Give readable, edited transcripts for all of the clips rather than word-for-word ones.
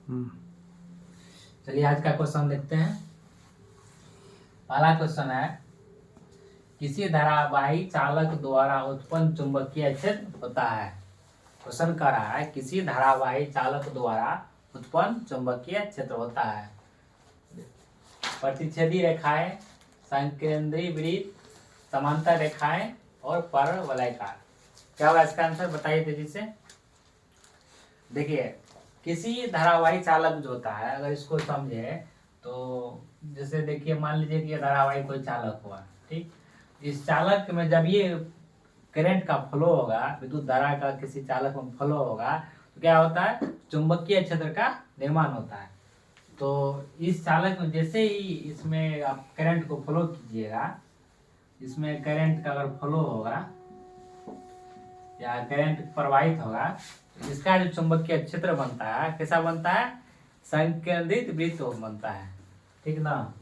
चलिए आज का क्वेश्चन देखते हैं। पहला क्वेश्चन है, किसी धारावाही चालक द्वारा उत्पन्न चुंबकीय क्षेत्र होता है। क्वेश्चन कह रहा है किसी धारावाही चालक द्वारा उत्पन्न चुंबकीय क्षेत्र होता है। प्रतिच्छेदी रेखाएं, संकेंद्रीय वृत्त, समांतर रेखाएं और परवलयाकार। क्या होगा इसका आंसर, बताइए तेजी से। देखिए, किसी धारावाही चालक जो होता है, अगर इसको समझे तो जैसे देखिए, मान लीजिए कि ये धारावाही कोई चालक हुआ, ठीक। इस चालक में जब ये करंट का फ्लो होगा, विद्युत धारा का किसी चालक में फ्लो होगा, तो क्या होता है, चुंबकीय क्षेत्र का निर्माण होता है। तो इस चालक में जैसे ही इसमें आप करंट को फ्लो कीजिएगा, इसमें करंट का अगर फ्लो होगा या करंट प्रवाहित होगा, तो इसका जो चुंबकीय क्षेत्र बनता है कैसा बनता है, संकेंद्रित वृत्त बनता है, ठीक ना।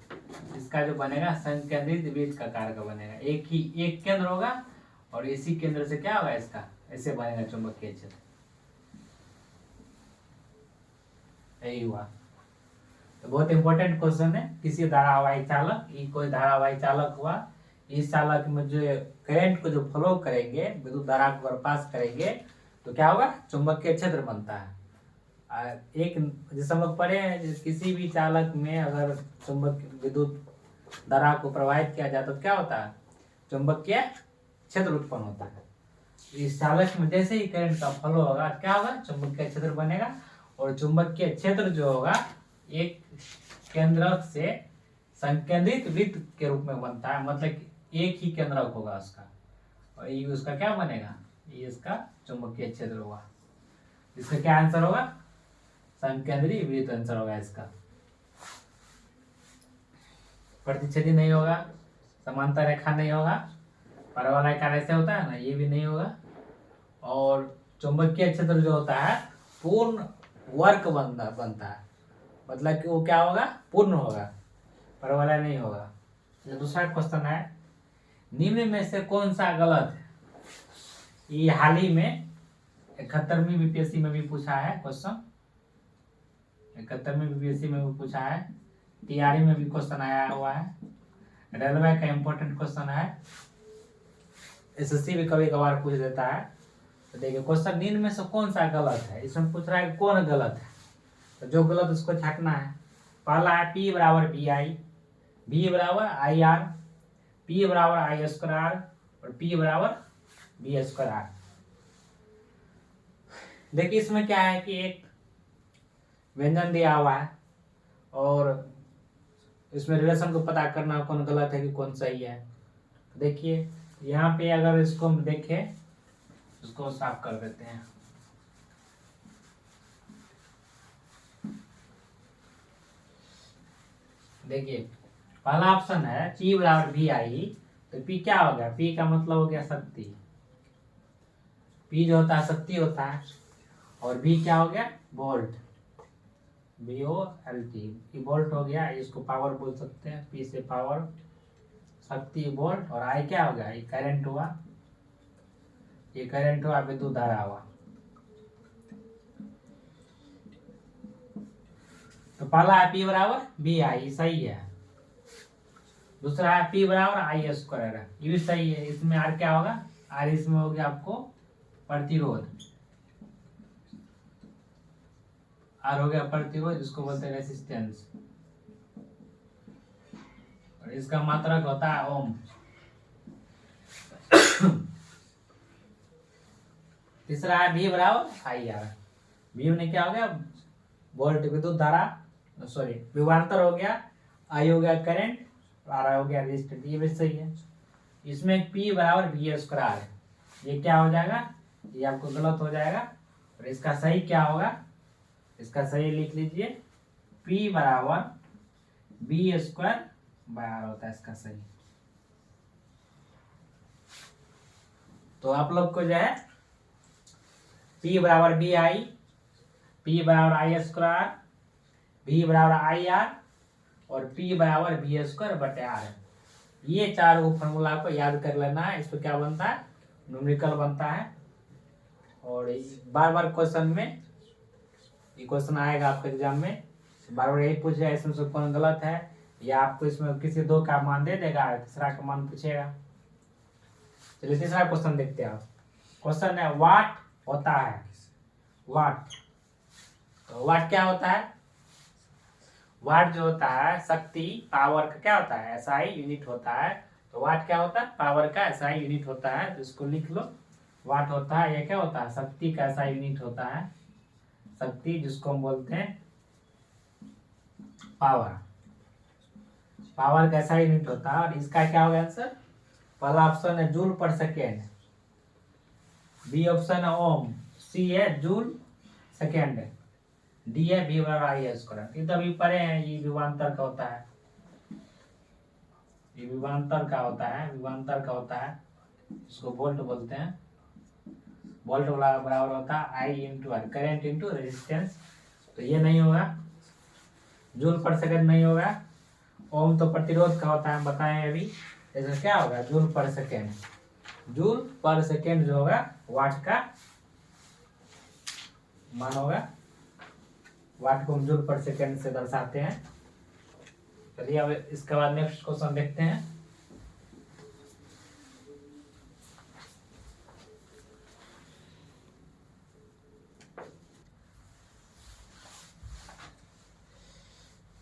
इसका जो बनेगा संकेंद्रित वृत्त का आकार का बनेगा, एक केंद्र होगा और इसी केंद्र से क्या होगा, इसका ऐसे बनेगा चुंबकीय क्षेत्र। यही हुआ। तो बहुत इंपॉर्टेंट क्वेश्चन है। किसी धारावाही चालक, ये कोई धारावाही चालक हुआ, इस चालक में जो करंट को जो फ्लो करेंगे, विद्युत धारा को अगर पास करेंगे तो क्या होगा, चुंबकीय क्षेत्र बनता है। एक जैसे हम लोग पढ़े हैं, किसी भी चालक में अगर चुंबक विद्युत धारा को प्रवाहित किया जाए तो क्या होता है, चुंबकीय क्षेत्र उत्पन्न होता है। इस चालक में जैसे ही करंट का फ्लो होगा, क्या होगा, चुंबकीय क्षेत्र बनेगा। और चुंबकीय क्षेत्र जो होगा एक केंद्रक से संकेंद्रित वृत्त के रूप में बनता है, मतलब एक ही केंद्रक होगा उसका, और ये उसका क्या बनेगा, ये इसका चुंबकीय क्षेत्र होगा। इसका क्या आंसर होगा, संकेंद्रीय वृत्त आंसर होगा इसका। प्रतिच्छेदी नहीं होगा, समांतर रेखा नहीं होगा, परवलयाकार ऐसे होता है ना, ये भी नहीं होगा। और चुंबकीय क्षेत्र जो होता है पूर्ण वर्ग बनता है, मतलब कि वो क्या होगा, पूर्ण होगा, परवलय नहीं होगा। दूसरा क्वेश्चन है, निम्न में से कौन सा गलत है। ये हाल ही में 71वीं बीपीएससी में भी पूछा है क्वेश्चन, 71वीं बीपीएससी में भी पूछा है, टीआरई में भी क्वेश्चन आया हुआ है, रेलवे का इंपॉर्टेंट क्वेश्चन है, एसएससी भी कभी कभार पूछ देता है। तो देखिए क्वेश्चन, निम्न में से कौन सा गलत है, इसमें पूछ रहा है कौन गलत है, तो जो गलत उसको छाटना है। पहला है P बराबर BI, B बराबर IR, P बराबर I स्क्वायर और P बराबर B स्क्वायर। देखिए इसमें क्या है कि एक व्यंजन दिया हुआ है और इसमें रिलेशन को पता करना कौन गलत है कि कौन सही है। देखिए यहाँ पे अगर इसको हम देखें, इसको साफ कर देते हैं। देखिए पहला ऑप्शन है P बराबर BI, तो P क्या हो गया, P का मतलब हो गया शक्ति, P जो होता है शक्ति होता है, और B क्या हो गया, वोल्ट, VOLT, वोल्ट हो गया, इसको पावर बोल सकते हैं, P से पावर, शक्ति वोल्ट, और I क्या हो गया, ये करंट हुआ, ये करंट हुआ, विद्युत धारा हुआ। तो पहला है P बराबर BI, सही है। दूसरा है P बराबर I स्क्वायर, ये भी सही है। इसमें R क्या होगा, R इसमें हो गया आपको प्रतिरोध, R हो गया प्रतिरोध, इसको बोलते हैं रेसिस्टेंस, और इसका मात्रक होता है ओम। तीसरा है V बराबर IR, V में क्या हो गया, वोल्ट विद्युत धारा, सॉरी विभवांतर हो गया, I हो गया करंट, R हो गया रेजिस्टेंस, ये भी सही है। इसमें P बराबर V स्क्वायर है, ये क्या हो जाएगा, ये आपको गलत हो जाएगा, और इसका सही क्या होगा, इसका सही लिख लीजिए, P बराबर B स्क्वायर बाय R होता है इसका सही। तो आप लोग को जो है P बराबर BI, P बराबर I स्क्वायर, V बराबर IR और P बराबर V स्क्वायर बटे R है। ये चार फॉर्मूला को याद कर लेना है। इसमें क्या बनता है, न्यूमेरिकल बनता है, और बार बार क्वेश्चन में ये क्वेश्चन आएगा आपके एग्जाम में, बार बार यही पूछेगा इसमें से कौन गलत है, या आपको इसमें किसी दो का मान दे देगा, तीसरा का मान पूछेगा। चलिए तीसरा क्वेश्चन देखते हैं। क्वेश्चन है वाट होता है, वाट। तो वाट क्या होता है? वाट जो होता है शक्ति, पावर का क्या होता है? एसआई यूनिट होता है। तो वाट क्या होता है? पावर का एसआई यूनिट होता है। तो इसको लिख लो, वाट होता है, ये क्या होता है? शक्ति का एसआई यूनिट होता है, शक्ति जिसको हम बोलते हैं पावर, पावर का एसआई यूनिट होता है। और इसका क्या होगा आंसर? पहला ऑप्शन है जूल पर सेकेंड, बी ऑप्शन है ओम, सी है जूल सेकेंड, डी है वी बराबर आई है स्क्वायर। ये तो अभी पढ़े हैं, ये विभवांतर का होता है, ये विभवांतर का होता है, विभवांतर का होता है, इसको वोल्ट बोलते हैं। वोल्ट वाला बराबर होता है I into R, current into resistance. तो ये नहीं होगा, जूल पर सेकंड नहीं होगा। ओम तो प्रतिरोध का होता है, बताएं अभी। इसमें क्या होगा? जूल पर सेकेंड, जूल पर सेकेंड जो होगा वाट का मान होगा। वाट को हम जूल पर सेकेंड से दर्शाते हैं। चलिए अब इसके बाद नेक्स्ट क्वेश्चन देखते हैं।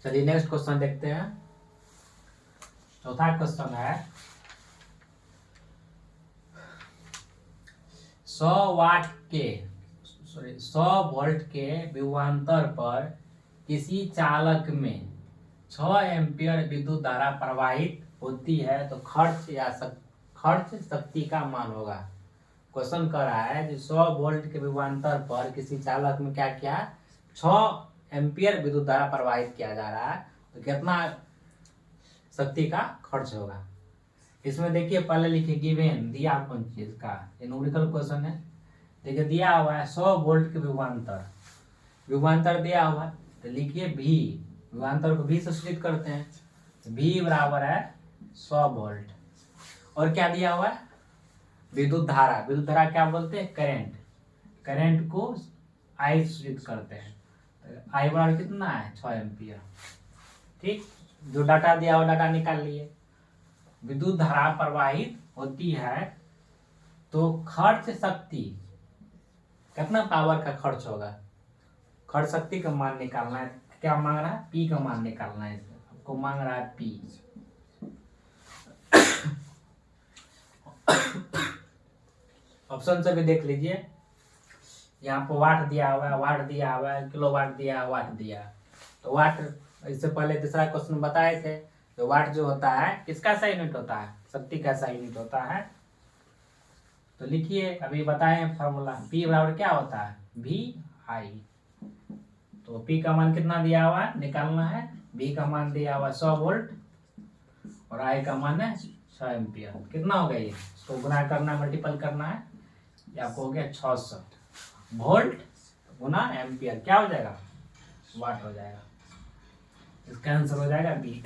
चलिए नेक्स्ट क्वेश्चन देखते हैं। चौथा क्वेश्चन है 100 वाट के 100 वोल्ट के विभवांतर पर किसी चालक में 6 एम्पियर विद्युत धारा प्रवाहित होती है तो खर्च या खर्च शक्ति का मान होगा। क्वेश्चन कर रहा है कि 100 वोल्ट के विभवांतर पर किसी चालक में क्या क्या 6 एम्पियर विद्युत धारा प्रवाहित किया जा रहा है, तो कितना शक्ति का खर्च होगा। इसमें देखिए पहले लिखिए गिवन, दिया कौन चीज का, ये न्यूमेरिकल क्वेश्चन है। देखिए दिया हुआ है 100 वोल्ट के विभवांतर, विभवांतर दिया हुआ है तो लिखिए भी, विभवांतर को भी से सूचित करते हैं, भी बराबर है 100 वोल्ट। और क्या दिया हुआ है? विद्युत धारा, विद्युत धारा क्या बोलते हैं? करंट, करंट को आई सूचित करते हैं। तो आई बराबर कितना है? 6 एम्पियर। ठीक, जो डाटा दिया हुआ डाटा निकाल लिए। विद्युत धारा प्रवाहित होती है तो खर्च शक्ति, कितना पावर का खर्च होगा, खर्च शक्ति का मान निकालना है। क्या मांग रहा है? पी का मान निकालना है, आपको मांग रहा है पी। ऑप्शन से भी देख लीजिए, यहाँ पर वाट दिया हुआ है, वाट दिया हुआ है, किलो वाट दिया, वाट दिया। तो वाट, इससे पहले दूसरा क्वेश्चन बताए थे, तो वाट जो होता है किसका सा यूनिट होता है? शक्ति का सा यूनिट होता है। तो लिखिए अभी बताए फॉर्मूला, P बराबर क्या होता है? V I। तो P का मान कितना दिया हुआ है? निकालना है। V का मान दिया हुआ 100 वोल्ट और I का मान है 6 एम्पियर। कितना हो गया ये? इसको गुना करना है, मल्टीपल करना है। ये आपको हो गया 600 वोल्ट गुना एम्पियर, क्या हो जाएगा? वाट हो जाएगा। इसका आंसर हो जाएगा बी।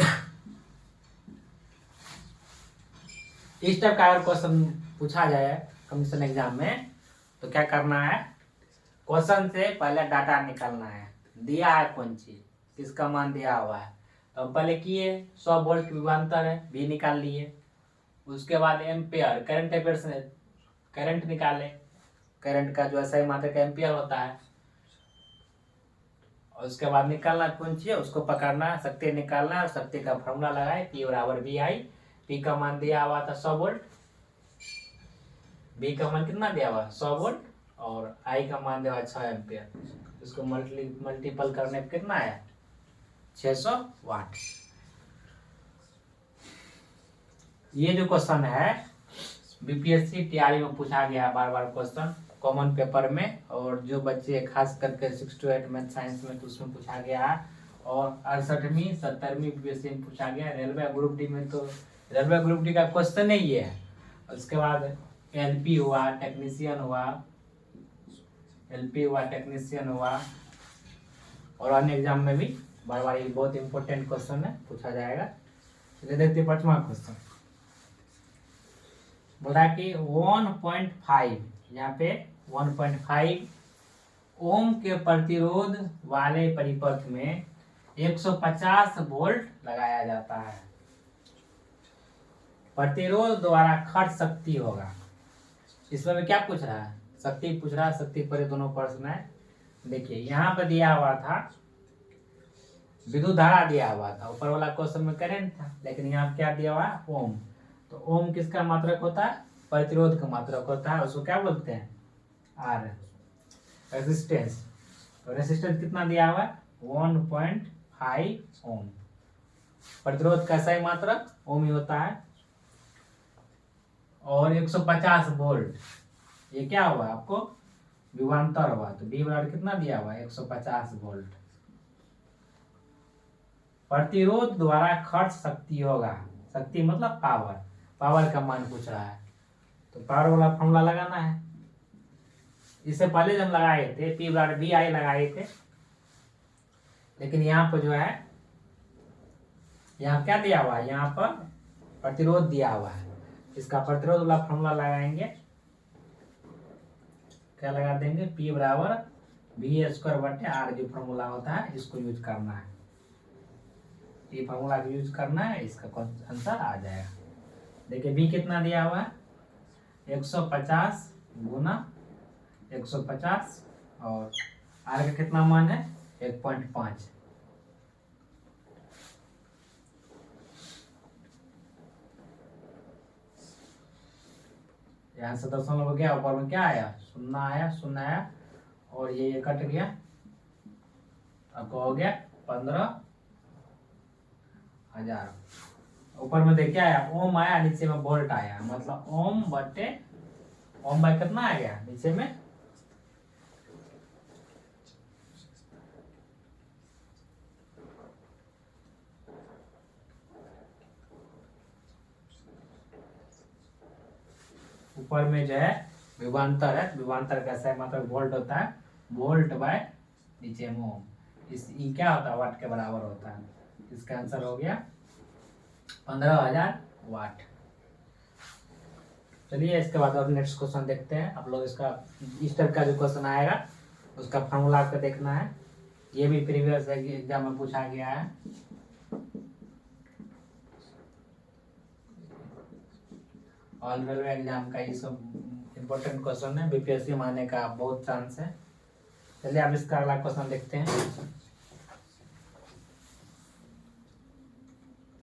इस टाइप का अगर क्वेश्चन पूछा जाए कमीशन एग्जाम में तो क्या करना है? क्वेश्चन से पहले डाटा निकालना है, दिया है कौन चीज, किसका मान दिया हुआ है। तो पहले किए 100 वोल्ट की विभवांतर है, भी निकाल लिए। उसके बाद एम्पियर, करंट एम्पियर से करंट निकाले, करंट का जो ऐसा मात्रा का एम्पियर होता है। और उसके बाद निकालना कौन चीज है, उसको पकड़ना है, शक्ति निकालना है और शक्ति का फॉर्मूला लगाए, P बराबर वी आई। पी का मान दिया हुआ था 100 वोल्ट, बी का मान कितना दिया हुआ? 100 वोल्ट और आई का मान दिया हुआ 6 एम्पियर। इसको मल्टीपल करने पर कितना है? 600 वाट। ये जो क्वेश्चन है बीपीएससी टीआरई में पूछा गया बार बार क्वेश्चन कॉमन पेपर में, और जो बच्चे खास करके 6 to 8 मैथ साइंस में तो उसमें पूछा गया है, और 68वीं 70वीं बीपीएससी में पूछा गया। रेलवे ग्रुप डी में तो रेलवे ग्रुप डी का क्वेश्चन ही ये है। उसके बाद एलपी हुआ, टेक्नीशियन हुआ, एलपी हुआ, टेक्नीशियन हुआ, और अन्य एग्जाम में भी बार बार ये बहुत इंपॉर्टेंट क्वेश्चन है, पूछा जाएगा। चलिए देखते हैं 5वां क्वेश्चन। बोला कि 1.5, यहाँ पे 1.5 ओम के प्रतिरोध वाले परिपथ में 150 वोल्ट लगाया जाता है। प्रतिरोध द्वारा खर्च शक्ति होगा। इसमें में क्या पूछ रहा है? शक्ति पूछ रहा है। शक्ति पर दोनों प्रश्न है। देखिए यहाँ पर दिया हुआ था विद्युत धारा दिया हुआ था, ऊपर वाला क्वेश्चन में करंट था, लेकिन यहाँ क्या दिया हुआ है? ओम। तो ओम किसका मात्रक होता है? प्रतिरोध का मात्रक होता है। उसको क्या बोलते हैं? आर। रेजिस्टेंस। तो रेजिस्टेंस कितना दिया हुआ है? 1.5 ओम। प्रतिरोध का सही मात्रक ओम ही होता है। और 150 वोल्ट, ये क्या हुआ आपको? विभवांतर हुआ। तो बी बराबर कितना दिया हुआ है? 150 वोल्ट। प्रतिरोध द्वारा खर्च शक्ति होगा। शक्ति मतलब पावर। पावर का मान पूछ रहा है, तो पावर वाला फॉर्मूला लगाना है। इससे पहले जब लगाए थे पी बराबर बी आई लगाए थे, लेकिन यहाँ पर जो है, यहाँ क्या दिया हुआ है? यहाँ पर प्रतिरोध दिया हुआ है। इसका प्रतिरोध वाला फॉर्मूला लगाएंगे। क्या लगा देंगे? पी बराबर बी स्क्वायर बटे आर, जो फॉर्मूला होता है इसको यूज करना है। ये फॉर्मूला को यूज करना है, इसका आंसर आ जाएगा। देखिए बी कितना दिया हुआ है? 150 गुना 150 और आर का कितना मान है? 1.5। यहाँ से दशमलव हो गया, ऊपर में क्या आया? शून्य आया, शून्य आया और ये कट गया। आपको हो गया 15,000। ऊपर में देखिए आया ओम आया, नीचे में वोल्ट आया, मतलब ओम बटे ओम बाय कितना आ गया नीचे में? ऊपर में जो है विभवांतर है, विभवांतर कैसा है? मतलब वोल्ट होता है, वोल्ट बाय नीचे में ओम। इस ई क्या होता है? वाट के बराबर होता है। इसका आंसर हो गया 15,000 वाट। चलिए इसके बाद अब नेक्स्ट क्वेश्चन देखते हैं। आप लोग इसका इस टाइप का जो क्वेश्चन आएगा उसका फॉर्मूला आपको देखना है। ये भी प्रीवियस एग्जाम में पूछा गया है। ऑल रेलवे एग्जाम का ये सब इम्पोर्टेंट क्वेश्चन है, बीपीएससी में आने का बहुत चांस है। चलिए अब इसका अगला क्वेश्चन देखते हैं।